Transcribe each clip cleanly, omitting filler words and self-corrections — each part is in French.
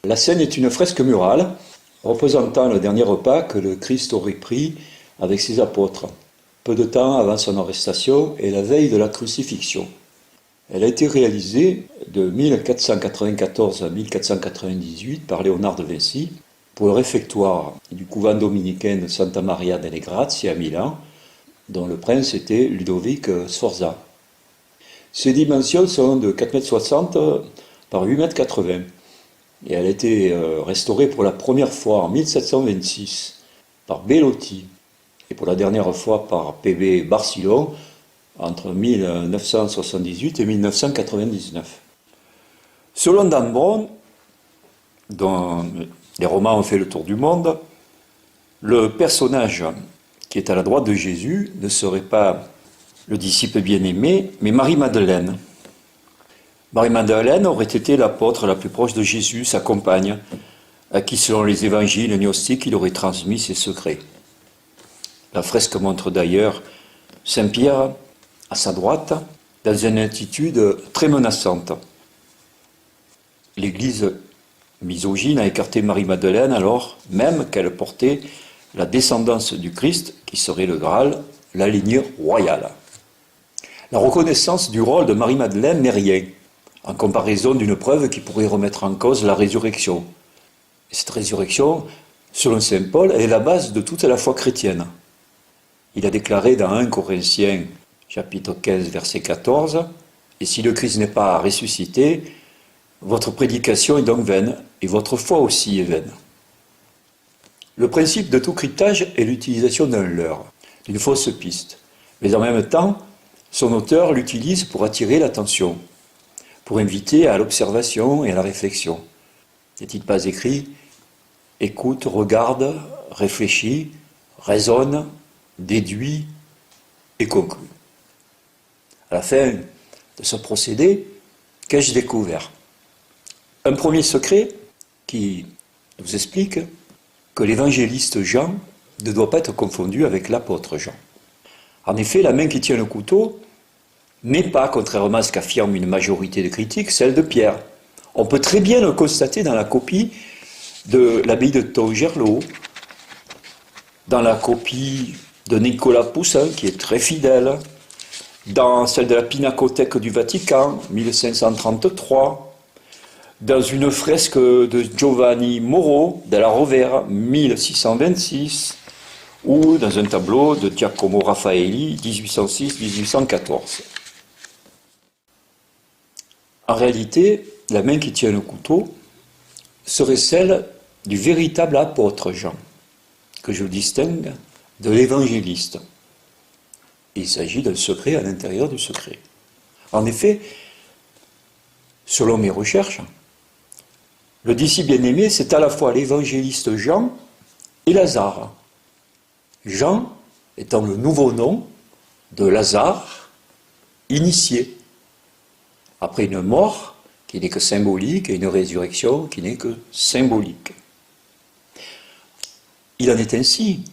La scène est une fresque murale représentant le dernier repas que le Christ aurait pris avec ses apôtres, peu de temps avant son arrestation et la veille de la crucifixion. Elle a été réalisée de 1494 à 1498 par Léonard de Vinci pour le réfectoire du couvent dominicain de Santa Maria delle Grazie à Milan, dont le prince était Ludovic Sforza. Ses dimensions sont de 4,60 m par 8,80 m et elle a été restaurée pour la première fois en 1726 par Bellotti et pour la dernière fois par P.B. Barcillon entre 1978 et 1999. Selon Dan Brown, dont les romans ont fait le tour du monde, le personnage qui est à la droite de Jésus ne serait pas le disciple bien-aimé, mais Marie-Madeleine. Marie-Madeleine aurait été l'apôtre la plus proche de Jésus, sa compagne, à qui, selon les évangiles gnostiques, il aurait transmis ses secrets. La fresque montre d'ailleurs Saint-Pierre à sa droite, dans une attitude très menaçante. L'Église misogyne a écarté Marie-Madeleine alors même qu'elle portait la descendance du Christ, qui serait le Graal, la lignée royale. La reconnaissance du rôle de Marie-Madeleine n'est rien, en comparaison d'une preuve qui pourrait remettre en cause la résurrection. Et cette résurrection, selon saint Paul, est la base de toute la foi chrétienne. Il a déclaré dans 1 Corinthiens, chapitre 15, verset 14, « Et si le Christ n'est pas ressuscité, votre prédication est donc vaine, et votre foi aussi est vaine. » Le principe de tout cryptage est l'utilisation d'un leurre, d'une fausse piste, mais en même temps, son auteur l'utilise pour attirer l'attention, pour inviter à l'observation et à la réflexion. N'est-il pas écrit « Écoute, regarde, réfléchis, raisonne, déduis et conclut ». À la fin de ce procédé, qu'ai-je découvert? Un premier secret qui nous explique que l'évangéliste Jean ne doit pas être confondu avec l'apôtre Jean. En effet, la main qui tient le couteau n'est pas, contrairement à ce qu'affirme une majorité de critiques, celle de Pierre. On peut très bien le constater dans la copie de l'abbaye de Tongerlo, dans la copie de Nicolas Poussin, qui est très fidèle, dans celle de la Pinacothèque du Vatican, 1533, dans une fresque de Giovanni Moro, de la Rovera, 1626, ou dans un tableau de Giacomo Raffaelli, 1806-1814. En réalité, la main qui tient le couteau serait celle du véritable apôtre Jean, que je distingue de l'évangéliste. Il s'agit d'un secret à l'intérieur du secret. En effet, selon mes recherches, le disciple bien-aimé, c'est à la fois l'évangéliste Jean et Lazare. Jean étant le nouveau nom de Lazare, initié, après une mort qui n'est que symbolique et une résurrection qui n'est que symbolique. Il en est ainsi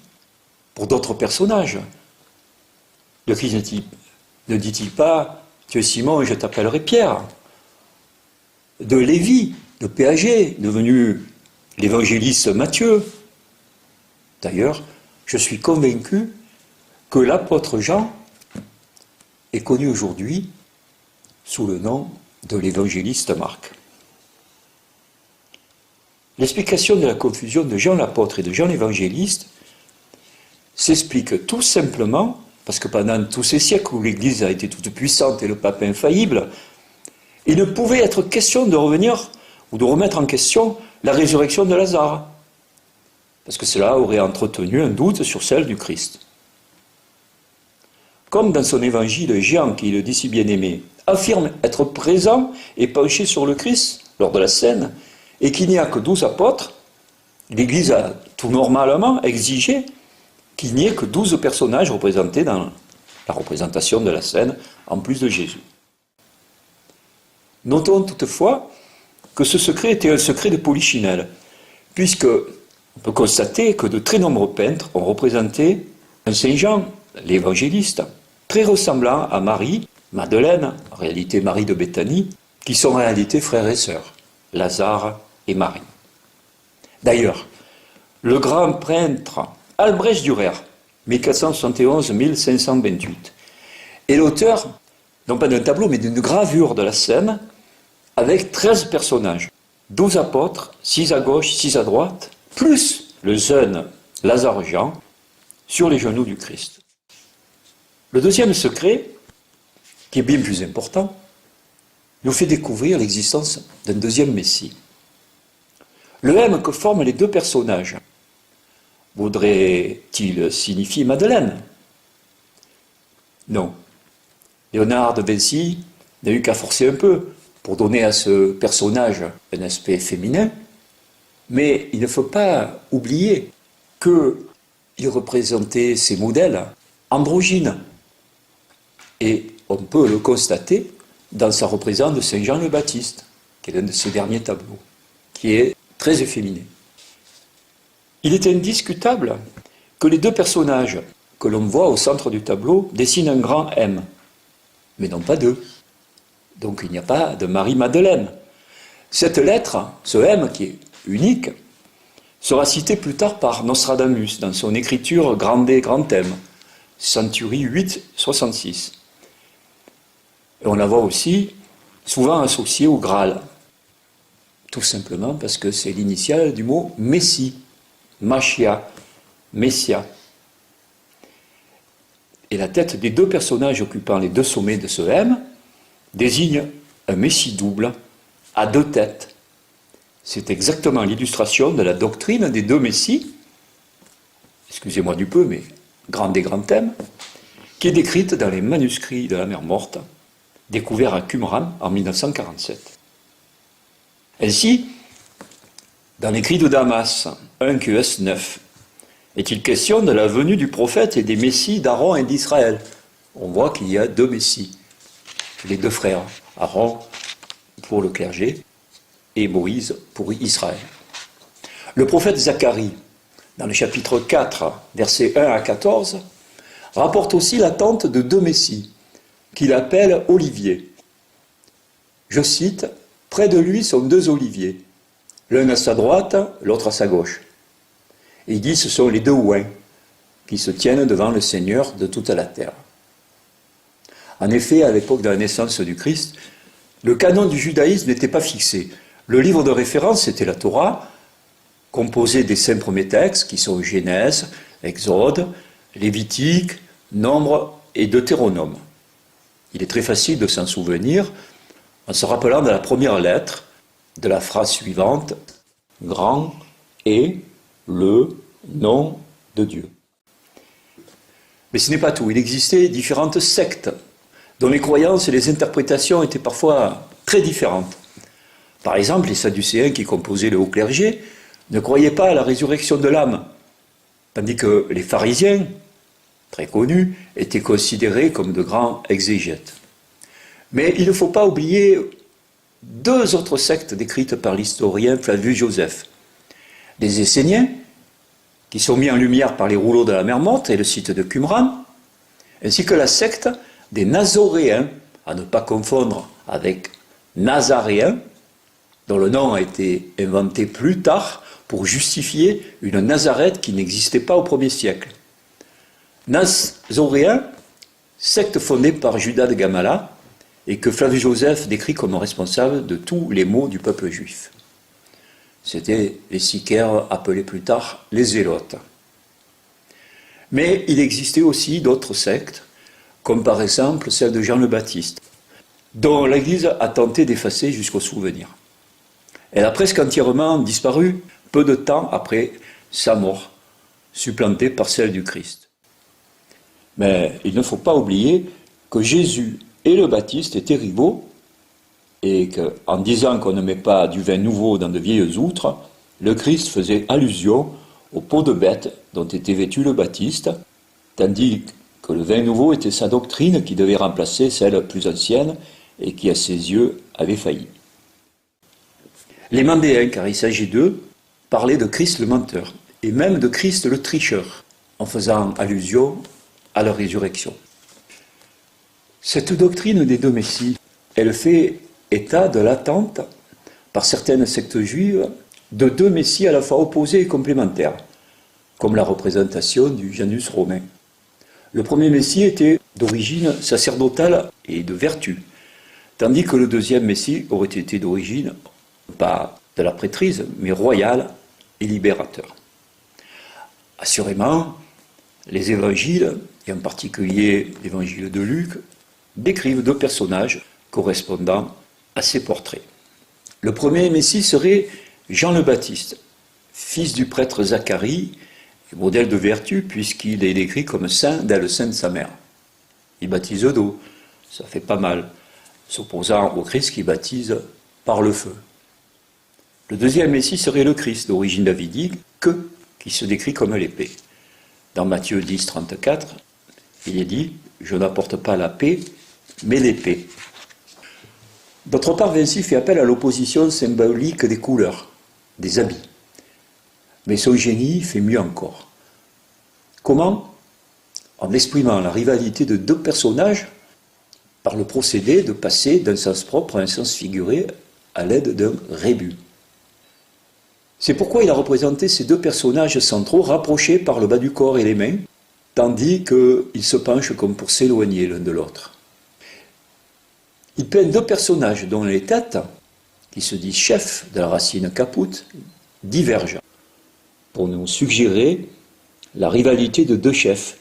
pour d'autres personnages. Le Christ ne dit-il pas « Tu es Simon et je t'appellerai Pierre » de Lévi, de Péagé, devenu l'évangéliste Matthieu. D'ailleurs, je suis convaincu que l'apôtre Jean est connu aujourd'hui sous le nom de l'évangéliste Marc. L'explication de la confusion de Jean l'apôtre et de Jean l'évangéliste s'explique tout simplement parce que pendant tous ces siècles où l'Église a été toute puissante et le pape infaillible, il ne pouvait être question de revenir ou de remettre en question la résurrection de Lazare, parce que cela aurait entretenu un doute sur celle du Christ. Comme dans son évangile, Jean, qui est le disciple bien-aimé, affirme être présent et penché sur le Christ lors de la scène, et qu'il n'y a que 12 apôtres, l'Église a tout normalement exigé qu'il n'y ait que 12 personnages représentés dans la représentation de la scène, en plus de Jésus. Notons toutefois que ce secret était un secret de polichinelle, puisque on peut constater que de très nombreux peintres ont représenté un Saint Jean, l'évangéliste, très ressemblant à Marie, Madeleine, en réalité Marie de Béthanie, qui sont en réalité frères et sœurs, Lazare et Marie. D'ailleurs, le grand peintre Albrecht Dürer, 1471-1528, est l'auteur, non pas d'un tableau, mais d'une gravure de la scène, avec 13 personnages, 12 apôtres, 6 à gauche, 6 à droite, plus le jeune Lazare Jean, sur les genoux du Christ. Le deuxième secret, qui est bien plus important, nous fait découvrir l'existence d'un deuxième Messie. Le M que forment les deux personnages voudrait-il signifier Madeleine? Non. Léonard de Vinci n'a eu qu'à forcer un peu pour donner à ce personnage un aspect féminin, mais il ne faut pas oublier qu'il représentait ces modèles androgynes. Et on peut le constater dans sa représentation de Saint Jean le Baptiste, qui est l'un de ses derniers tableaux, qui est très efféminé. Il est indiscutable que les deux personnages que l'on voit au centre du tableau dessinent un grand M, mais non pas deux. Donc il n'y a pas de Marie-Madeleine. Cette lettre, ce M qui est unique, sera citée plus tard par Nostradamus dans son écriture Grande Grand M, Centurie 8, 66. Et on la voit aussi souvent associée au Graal, tout simplement parce que c'est l'initiale du mot Messie, Machia, Messia. Et la tête des deux personnages occupant les deux sommets de ce M désigne un Messie double à deux têtes. C'est exactement l'illustration de la doctrine des deux Messies, excusez-moi du peu, mais Grande et Grand thème, qui est décrite dans les manuscrits de la mer Morte, découverts à Qumran en 1947. Ainsi, dans l'écrit de Damas, 1 QS 9, est-il question de la venue du prophète et des messies d'Aaron et d'Israël? On voit qu'il y a deux messies, les deux frères, Aaron pour le clergé et Moïse pour Israël. Le prophète Zacharie, dans le chapitre 4, versets 1 à 14, rapporte aussi l'attente de deux messies, qu'il appelle oliviers. Je cite, « Près de lui sont deux oliviers, l'un à sa droite, l'autre à sa gauche. » Et il dit, ce sont les deux ouins qui se tiennent devant le Seigneur de toute la terre. En effet, à l'époque de la naissance du Christ, le canon du judaïsme n'était pas fixé. Le livre de référence, c'était la Torah, composé des 5 premiers textes, qui sont Genèse, Exode, Lévitique, Nombre et Deutéronome. Il est très facile de s'en souvenir en se rappelant de la première lettre de la phrase suivante, « Grand est le nom de Dieu ». Mais ce n'est pas tout. Il existait différentes sectes dont les croyances et les interprétations étaient parfois très différentes. Par exemple, les Sadducéens qui composaient le haut clergé ne croyaient pas à la résurrection de l'âme, tandis que les pharisiens, très connus, étaient considérés comme de grands exégètes. Mais il ne faut pas oublier deux autres sectes décrites par l'historien Flavius Joseph. Les Esséniens, qui sont mis en lumière par les rouleaux de la mer Morte et le site de Qumran, ainsi que la secte des Nazoréens, à ne pas confondre avec Nazaréens, dont le nom a été inventé plus tard pour justifier une Nazareth qui n'existait pas au 1er siècle. Nazoréens, secte fondée par Judas de Gamala, et que Flavius Joseph décrit comme responsable de tous les maux du peuple juif. C'était les sicaires appelés plus tard les zélotes. Mais il existait aussi d'autres sectes, comme par exemple celle de Jean le Baptiste, dont l'Église a tenté d'effacer jusqu'au souvenir. Elle a presque entièrement disparu peu de temps après sa mort, supplantée par celle du Christ. Mais il ne faut pas oublier que Jésus et le Baptiste étaient rivaux, et qu'en disant qu'on ne met pas du vin nouveau dans de vieilles outres, le Christ faisait allusion aux peaux de bête dont était vêtu le Baptiste, tandis que le vin nouveau était sa doctrine qui devait remplacer celle plus ancienne et qui, à ses yeux, avait failli. Les Mandéens, car il s'agit d'eux, parlaient de Christ le menteur, et même de Christ le tricheur, en faisant allusion à leur résurrection. Cette doctrine des deux Messies, elle fait état de l'attente par certaines sectes juives de deux messies à la fois opposés et complémentaires, comme la représentation du Janus romain. Le premier messie était d'origine sacerdotale et de vertu, tandis que le deuxième messie aurait été d'origine, pas de la prêtrise, mais royale et libérateur. Assurément, les évangiles, et en particulier l'évangile de Luc, décrivent deux personnages correspondant à ces portraits. Le premier messie serait Jean le Baptiste, fils du prêtre Zacharie, modèle de vertu puisqu'il est décrit comme saint dès le sein de sa mère. Il baptise d'eau, ça fait pas mal, s'opposant au Christ qui baptise par le feu. Le deuxième messie serait le Christ d'origine davidique, qui se décrit comme l'épée. Dans Matthieu 10, 34, il est dit « Je n'apporte pas la paix, mais l'épée ». D'autre part, Vinci fait appel à l'opposition symbolique des couleurs, des habits. Mais son génie fait mieux encore. Comment ? En exprimant la rivalité de deux personnages par le procédé de passer d'un sens propre à un sens figuré à l'aide d'un rébus. C'est pourquoi il a représenté ces deux personnages centraux rapprochés par le bas du corps et les mains, tandis qu'ils se penchent comme pour s'éloigner l'un de l'autre. Il peint deux personnages dont les têtes, qui se disent chefs de la racine caput, divergent, pour nous suggérer la rivalité de deux chefs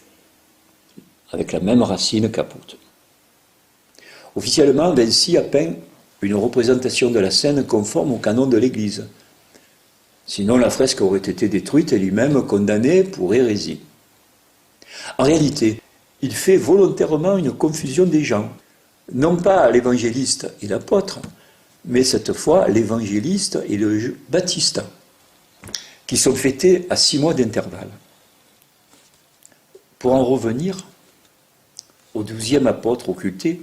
avec la même racine caput. Officiellement, Vinci a peint une représentation de la scène conforme au canon de l'Église. Sinon, la fresque aurait été détruite et lui-même condamné pour hérésie. En réalité, il fait volontairement une confusion des gens. Non pas l'évangéliste et l'apôtre, mais cette fois l'évangéliste et le baptiste, qui sont fêtés à 6 mois d'intervalle. Pour en revenir au 12e apôtre occulté,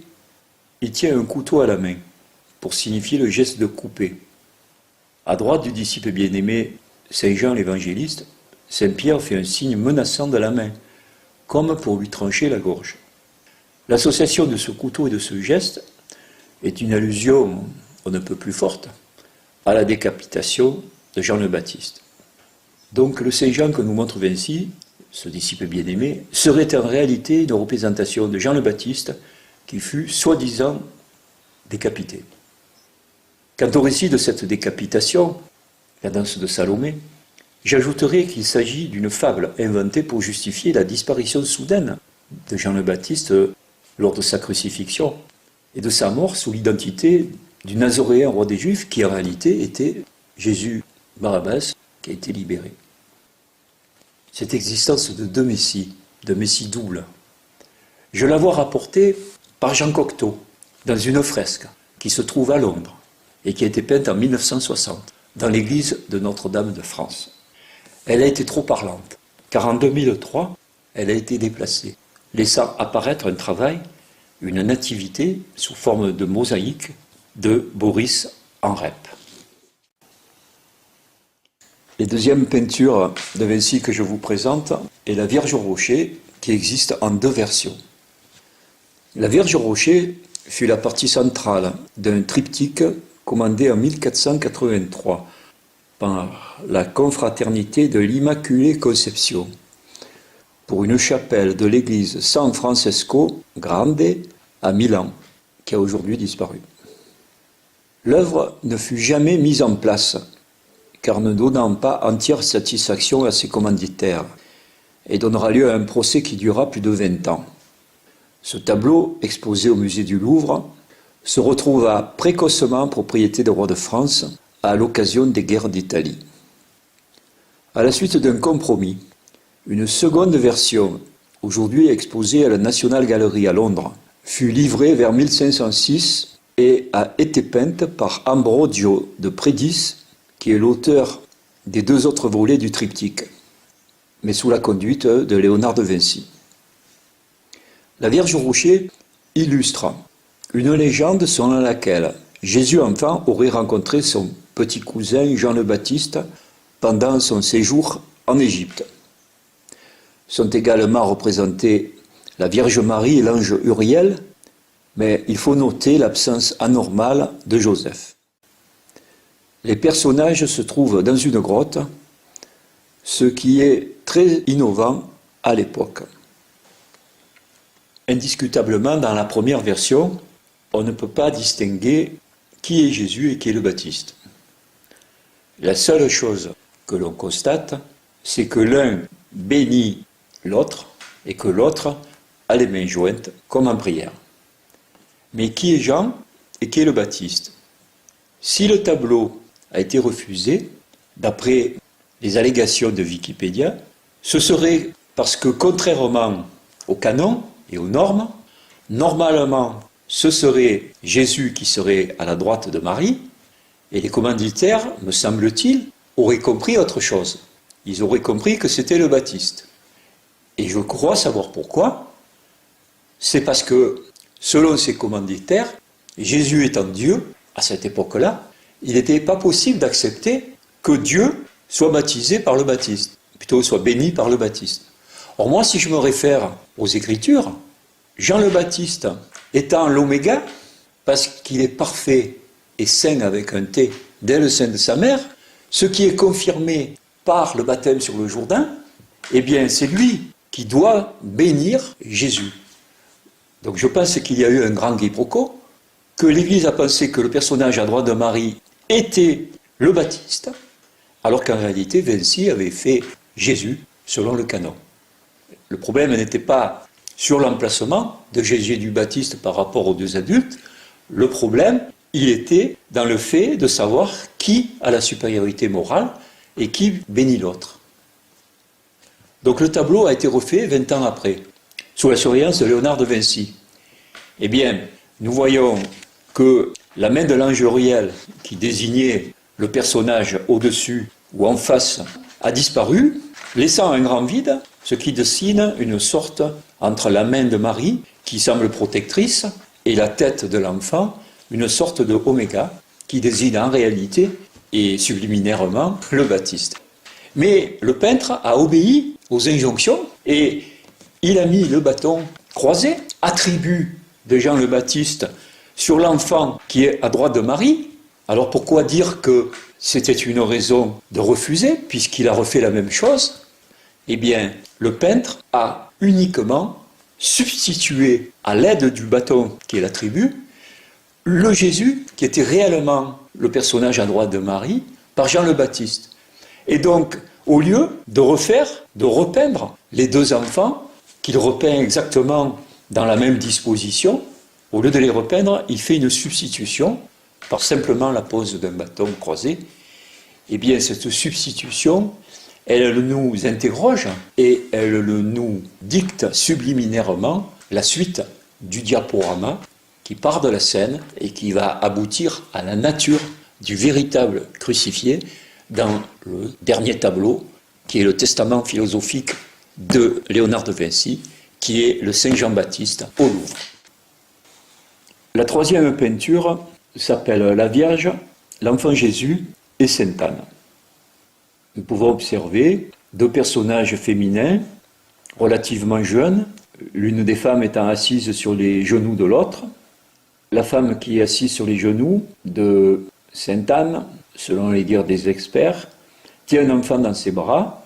il tient un couteau à la main pour signifier le geste de couper. À droite du disciple bien-aimé Saint Jean l'évangéliste, Saint Pierre fait un signe menaçant de la main, comme pour lui trancher la gorge. L'association de ce couteau et de ce geste est une allusion, on ne peut plus forte, à la décapitation de Jean le Baptiste. Donc le Saint Jean que nous montre Vinci, ce disciple bien-aimé, serait en réalité une représentation de Jean le Baptiste qui fut soi-disant décapité. Quant au récit de cette décapitation, la danse de Salomé, j'ajouterai qu'il s'agit d'une fable inventée pour justifier la disparition soudaine de Jean le Baptiste lors de sa crucifixion et de sa mort sous l'identité du Nazoréen roi des Juifs qui en réalité était Jésus Barabbas qui a été libéré. Cette existence de deux messies doubles, je la vois rapportée par Jean Cocteau dans une fresque qui se trouve à Londres et qui a été peinte en 1960 dans l'église de Notre-Dame de France. Elle a été trop parlante, car en 2003, elle a été déplacée, laissant apparaître un travail, une nativité sous forme de mosaïque de Boris Henrep. La deuxième peinture de Vinci que je vous présente est la Vierge au rocher, qui existe en deux versions. La Vierge au rocher fut la partie centrale d'un triptyque commandé en 1483 par la confraternité de l'Immaculée Conception pour une chapelle de l'église San Francesco Grande à Milan, qui a aujourd'hui disparu. L'œuvre ne fut jamais mise en place, car ne donnant pas entière satisfaction à ses commanditaires, et donnera lieu à un procès qui durera plus de 20 ans. Ce tableau, exposé au musée du Louvre, se retrouva précocement propriété des rois de France à l'occasion des guerres d'Italie. À la suite d'un compromis, une seconde version, aujourd'hui exposée à la National Gallery à Londres, fut livrée vers 1506 et a été peinte par Ambrogio de Predis, qui est l'auteur des deux autres volets du triptyque, mais sous la conduite de Léonard de Vinci. La Vierge au rocher illustre une légende selon laquelle Jésus enfant aurait rencontré son petit cousin Jean le Baptiste pendant son séjour en Égypte. Sont également représentés la Vierge Marie et l'ange Uriel, mais il faut noter l'absence anormale de Joseph. les personnages se trouvent dans une grotte, ce qui est très innovant à l'époque. Indiscutablement, dans la première version, on ne peut pas distinguer qui est Jésus et qui est le Baptiste. La seule chose que l'on constate, c'est que l'un bénit l'autre et que l'autre a les mains jointes comme en prière. Mais qui est Jean et qui est le Baptiste? Si le tableau a été refusé, d'après les allégations de Wikipédia, ce serait parce que contrairement au canon et aux normes, normalement ce serait Jésus qui serait à la droite de Marie, et les commanditaires, me semble-t-il, auraient compris autre chose. Ils auraient compris que c'était le Baptiste. Et je crois savoir pourquoi. C'est parce que, selon ces commanditaires, Jésus étant Dieu, à cette époque-là, il n'était pas possible d'accepter que Dieu soit baptisé par le Baptiste, plutôt soit béni par le Baptiste. Or moi, si je me réfère aux Écritures, Jean le Baptiste étant l'oméga, parce qu'il est parfait et saint avec un T dès le sein de sa mère, ce qui est confirmé par le baptême sur le Jourdain, eh bien c'est lui qui doit bénir Jésus. Donc je pense qu'il y a eu un grand quiproquo, que l'Église a pensé que le personnage à droite de Marie était le Baptiste, alors qu'en réalité Vinci avait fait Jésus selon le canon. Le problème n'était pas sur l'emplacement de Jésus et du Baptiste par rapport aux deux adultes, le problème, il était dans le fait de savoir qui a la supériorité morale et qui bénit l'autre. Donc le tableau a été refait 20 ans après, sous la surveillance de Léonard de Vinci. Eh bien, nous voyons que la main de l'ange Uriel, qui désignait le personnage au-dessus ou en face, a disparu, laissant un grand vide, ce qui dessine une sorte entre la main de Marie, qui semble protectrice, et la tête de l'enfant, une sorte de oméga, qui désigne en réalité et subliminairement le Baptiste. Mais le peintre a obéi aux injonctions et il a mis le bâton croisé, attribut de Jean le Baptiste sur l'enfant qui est à droite de Marie. Alors pourquoi dire que c'était une raison de refuser, puisqu'il a refait la même chose? Eh bien, le peintre a uniquement substitué à l'aide du bâton qui est l'attribut, le Jésus, qui était réellement le personnage à droite de Marie, par Jean le Baptiste. Et donc, au lieu de repeindre les deux enfants, qu'il repeint exactement dans la même disposition, au lieu de les repeindre, il fait une substitution, par simplement la pose d'un bâton croisé. Eh bien, cette substitution, elle nous interroge et elle nous dicte subliminairement la suite du diaporama qui part de la scène et qui va aboutir à la nature du véritable crucifié dans le dernier tableau, qui est le testament philosophique de Léonard de Vinci, qui est le Saint Jean-Baptiste au Louvre. La troisième peinture s'appelle La Vierge, l'Enfant Jésus et Sainte Anne. Nous pouvons observer deux personnages féminins relativement jeunes, l'une des femmes étant assise sur les genoux de l'autre. La femme qui est assise sur les genoux de Sainte Anne, selon les dires des experts, tient un enfant dans ses bras,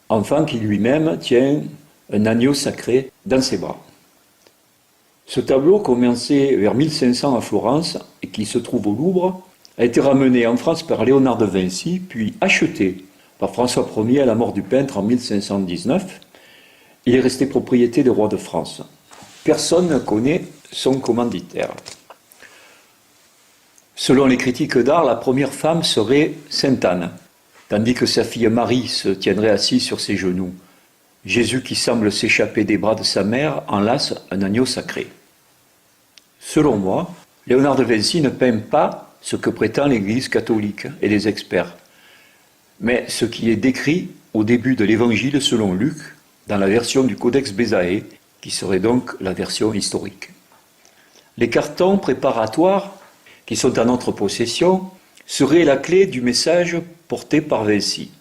enfant qui lui-même tient un agneau sacré dans ses bras. Ce tableau, commencé vers 1500 à Florence et qui se trouve au Louvre, a été ramené en France par Léonard de Vinci, puis acheté par François Ier à la mort du peintre en 1519. Il est resté propriété des rois de France. Personne ne connaît son commanditaire. Selon les critiques d'art, la première femme serait Sainte Anne, tandis que sa fille Marie se tiendrait assise sur ses genoux. Jésus, qui semble s'échapper des bras de sa mère, enlace un agneau sacré. Selon moi, Léonard de Vinci ne peint pas ce que prétend l'Église catholique et les experts, mais ce qui est décrit au début de l'Évangile selon Luc, dans la version du Codex Bezae, qui serait donc la version historique. Les cartons préparatoires qui sont en notre possession seraient la clé du message porté par Vinci.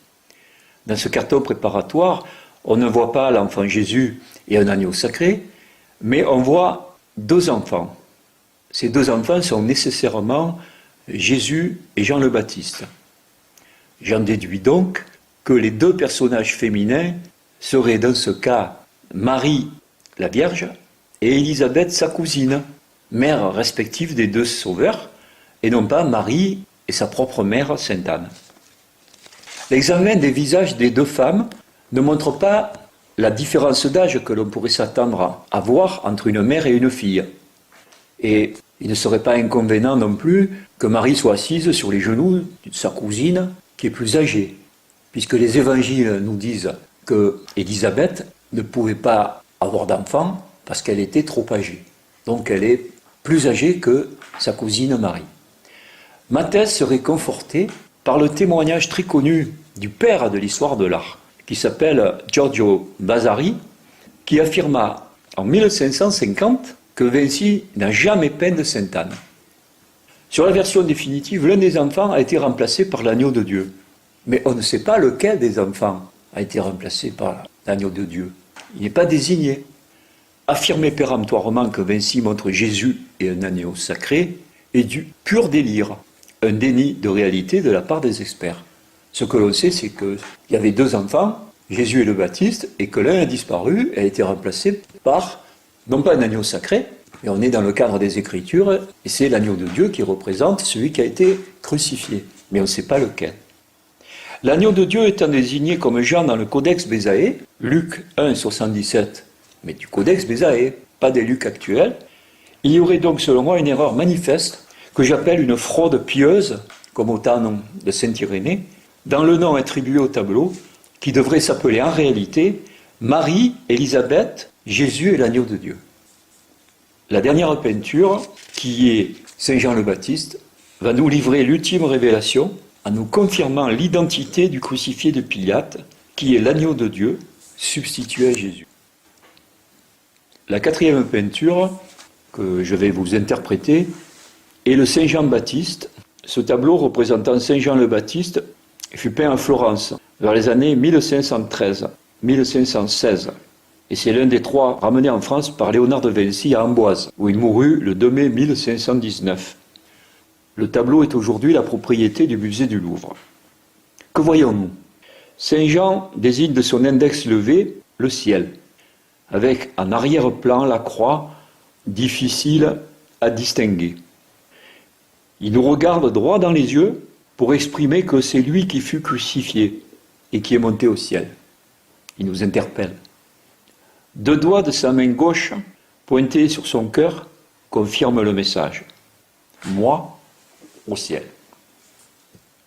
Dans ce carton préparatoire, on ne voit pas l'enfant Jésus et un agneau sacré, mais on voit deux enfants. Ces deux enfants sont nécessairement Jésus et Jean le Baptiste. J'en déduis donc que les deux personnages féminins seraient dans ce cas Marie la Vierge et Élisabeth sa cousine, mère respective des deux sauveurs, et non pas Marie et sa propre mère Sainte Anne. L'examen des visages des deux femmes ne montre pas la différence d'âge que l'on pourrait s'attendre à voir entre une mère et une fille. Et il ne serait pas inconvénient non plus que Marie soit assise sur les genoux de sa cousine qui est plus âgée, puisque les évangiles nous disent que Élisabeth ne pouvait pas avoir d'enfant parce qu'elle était trop âgée. Donc elle est plus âgée que sa cousine Marie. Ma thèse serait confortée par le témoignage très connu du père de l'histoire de l'art, qui s'appelle Giorgio Vasari, qui affirma en 1550 que Vinci n'a jamais peint de Sainte Anne. Sur la version définitive, l'un des enfants a été remplacé par l'agneau de Dieu. Mais on ne sait pas lequel des enfants a été remplacé par l'agneau de Dieu. Il n'est pas désigné. Affirmer péremptoirement que Vinci montre Jésus et un agneau sacré est du pur délire, un déni de réalité de la part des experts. Ce que l'on sait, c'est qu'il y avait deux enfants, Jésus et le Baptiste, et que l'un a disparu et a été remplacé par, non pas un agneau sacré, mais on est dans le cadre des Écritures, et c'est l'agneau de Dieu qui représente celui qui a été crucifié, mais on ne sait pas lequel. L'agneau de Dieu étant désigné comme Jean dans le Codex Bézaé, Luc 1, 77, mais du Codex Bézaé, pas des Lucs actuels, il y aurait donc selon moi une erreur manifeste que j'appelle une fraude pieuse, comme au temps de Saint-Irénée, dans le nom attribué au tableau, qui devrait s'appeler en réalité Marie, Élisabeth, Jésus et l'agneau de Dieu. La dernière peinture, qui est Saint Jean le Baptiste, va nous livrer l'ultime révélation en nous confirmant l'identité du crucifié de Pilate, qui est l'agneau de Dieu, substitué à Jésus. La quatrième peinture que je vais vous interpréter est le Saint Jean Baptiste. Ce tableau représentant Saint Jean le Baptiste fut peint à Florence vers les années 1513-1516. Et c'est l'un des trois ramenés en France par Léonard de Vinci à Amboise, où il mourut le 2 mai 1519. Le tableau est aujourd'hui la propriété du musée du Louvre. Que voyons-nous? Saint Jean désigne de son index levé le ciel, avec en arrière-plan la croix, difficile à distinguer. Il nous regarde droit dans les yeux pour exprimer que c'est lui qui fut crucifié et qui est monté au ciel. Il nous interpelle. Deux doigts de sa main gauche, pointés sur son cœur, confirment le message. Moi, au ciel.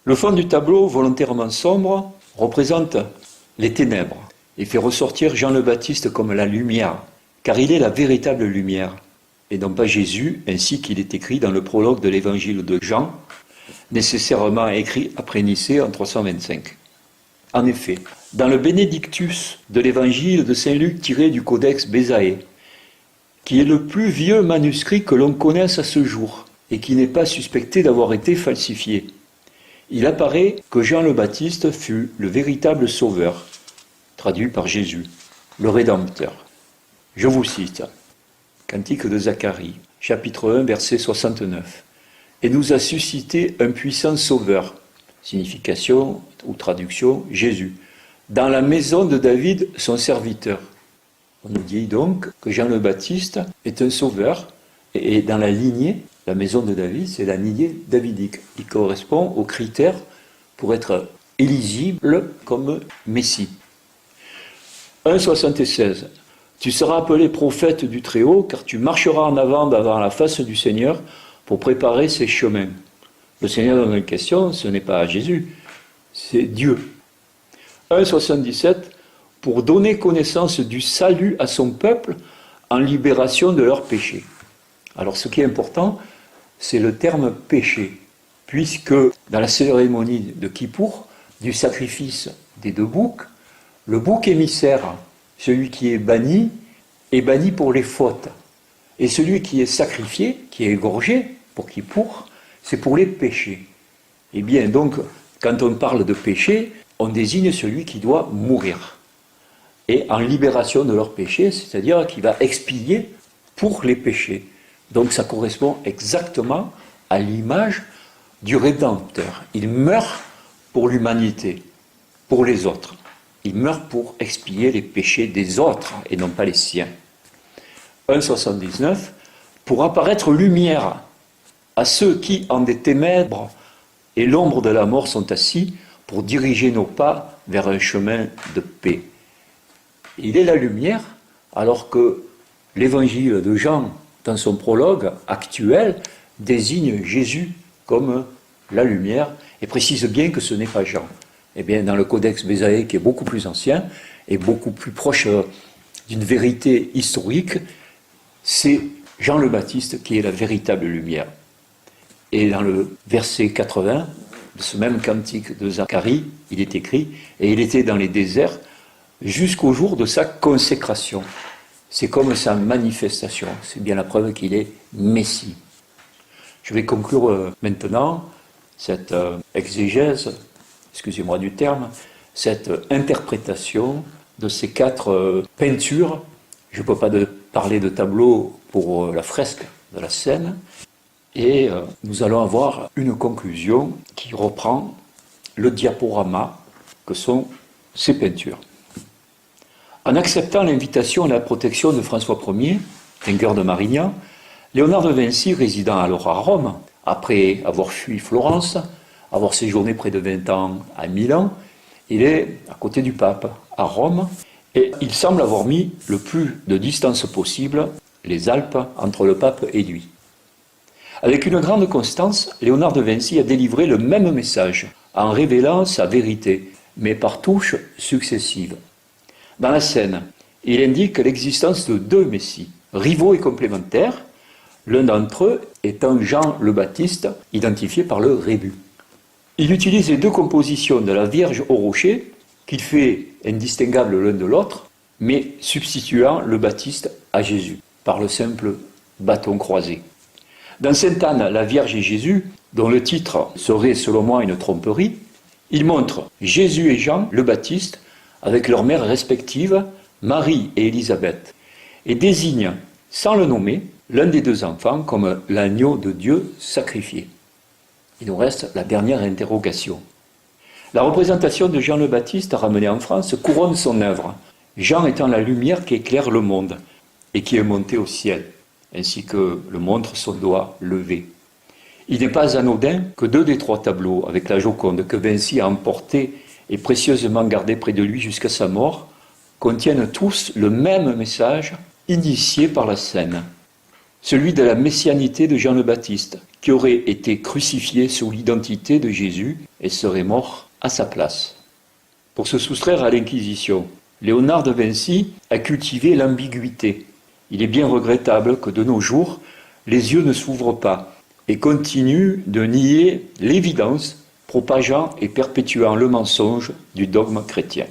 Le fond du tableau, volontairement sombre, représente les ténèbres et fait ressortir Jean le Baptiste comme la lumière, car il est la véritable lumière, et non pas Jésus, ainsi qu'il est écrit dans le prologue de l'évangile de Jean, nécessairement écrit après Nicée en 325. En effet, dans le Bénédictus de l'évangile de Saint Luc tiré du Codex Bézaé, qui est le plus vieux manuscrit que l'on connaisse à ce jour, et qui n'est pas suspecté d'avoir été falsifié, il apparaît que Jean le Baptiste fut le véritable sauveur, traduit par Jésus, le Rédempteur. Je vous cite, Cantique de Zacharie, chapitre 1, verset 69. « Et nous a suscité un puissant sauveur », signification ou traduction, Jésus, « dans la maison de David, son serviteur ». On nous dit donc que Jean le Baptiste est un sauveur, et dans la lignée, la maison de David, c'est la lignée davidique. Il correspond aux critères pour être éligible comme Messie. 1,76. Tu seras appelé prophète du Très-Haut, car tu marcheras en avant devant la face du Seigneur pour préparer ses chemins. Le Seigneur dans la question, ce n'est pas Jésus, c'est Dieu. 1,77. Pour donner connaissance du salut à son peuple en libération de leurs péchés. Alors ce qui est important, c'est le terme péché, puisque dans la cérémonie de Kippour, du sacrifice des deux boucs, le bouc émissaire, celui qui est banni pour les fautes. Et celui qui est sacrifié, qui est égorgé pour Kippour, c'est pour les péchés. Et bien donc, quand on parle de péché, on désigne celui qui doit mourir. Et en libération de leurs péchés, c'est-à-dire qui va expier pour les péchés. Donc ça correspond exactement à l'image du Rédempteur. Il meurt pour l'humanité, pour les autres. Il meurt pour expier les péchés des autres et non pas les siens. 1,79, pour apparaître lumière à ceux qui, en des ténèbres et l'ombre de la mort, sont assis, pour diriger nos pas vers un chemin de paix. Il est la lumière, alors que l'évangile de Jean, dans son prologue actuel, désigne Jésus comme la lumière, et précise bien que ce n'est pas Jean. Eh bien, dans le Codex Bézaïe, qui est beaucoup plus ancien, et beaucoup plus proche d'une vérité historique, c'est Jean le Baptiste qui est la véritable lumière. Et dans le verset 80 de ce même cantique de Zacharie, il est écrit « Et il était dans les déserts jusqu'au jour de sa consécration ». C'est comme sa manifestation, c'est bien la preuve qu'il est Messie. Je vais conclure maintenant cette exégèse, excusez-moi du terme, cette interprétation de ces 4 peintures. Je ne peux pas parler de tableau pour la fresque de la scène. Et nous allons avoir une conclusion qui reprend le diaporama que sont ces peintures. En acceptant l'invitation à la protection de François Ier, vainqueur de Marignan, Léonard de Vinci, résidant alors à Rome, après avoir fui Florence, avoir séjourné près de 20 ans à Milan, il est à côté du pape, à Rome, et il semble avoir mis le plus de distance possible, les Alpes, entre le pape et lui. Avec une grande constance, Léonard de Vinci a délivré le même message, en révélant sa vérité, mais par touches successives. Dans la scène, il indique l'existence de 2 messies, rivaux et complémentaires, l'un d'entre eux étant Jean le Baptiste, identifié par le rébus. Il utilise les 2 compositions de la Vierge au rocher, qu'il fait indistinguables l'un de l'autre, mais substituant le Baptiste à Jésus, par le simple bâton croisé. Dans Sainte-Anne, la Vierge et Jésus, dont le titre serait selon moi une tromperie, il montre Jésus et Jean le Baptiste avec leurs mères respectives, Marie et Élisabeth, et désigne, sans le nommer, l'un des 2 enfants comme l'agneau de Dieu sacrifié. Il nous reste la dernière interrogation. La représentation de Jean le Baptiste ramené en France couronne son œuvre, Jean étant la lumière qui éclaire le monde et qui est montée au ciel, ainsi que le montre son doigt levé. Il n'est pas anodin que 2 des 3 tableaux, avec la Joconde que Vinci a emporté et précieusement gardé près de lui jusqu'à sa mort, contiennent tous le même message initié par la scène, celui de la messianité de Jean le Baptiste, qui aurait été crucifié sous l'identité de Jésus et serait mort à sa place. Pour se soustraire à l'Inquisition, Léonard de Vinci a cultivé l'ambiguïté. Il est bien regrettable que de nos jours, les yeux ne s'ouvrent pas et continuent de nier l'évidence, propageant et perpétuant le mensonge du dogme chrétien.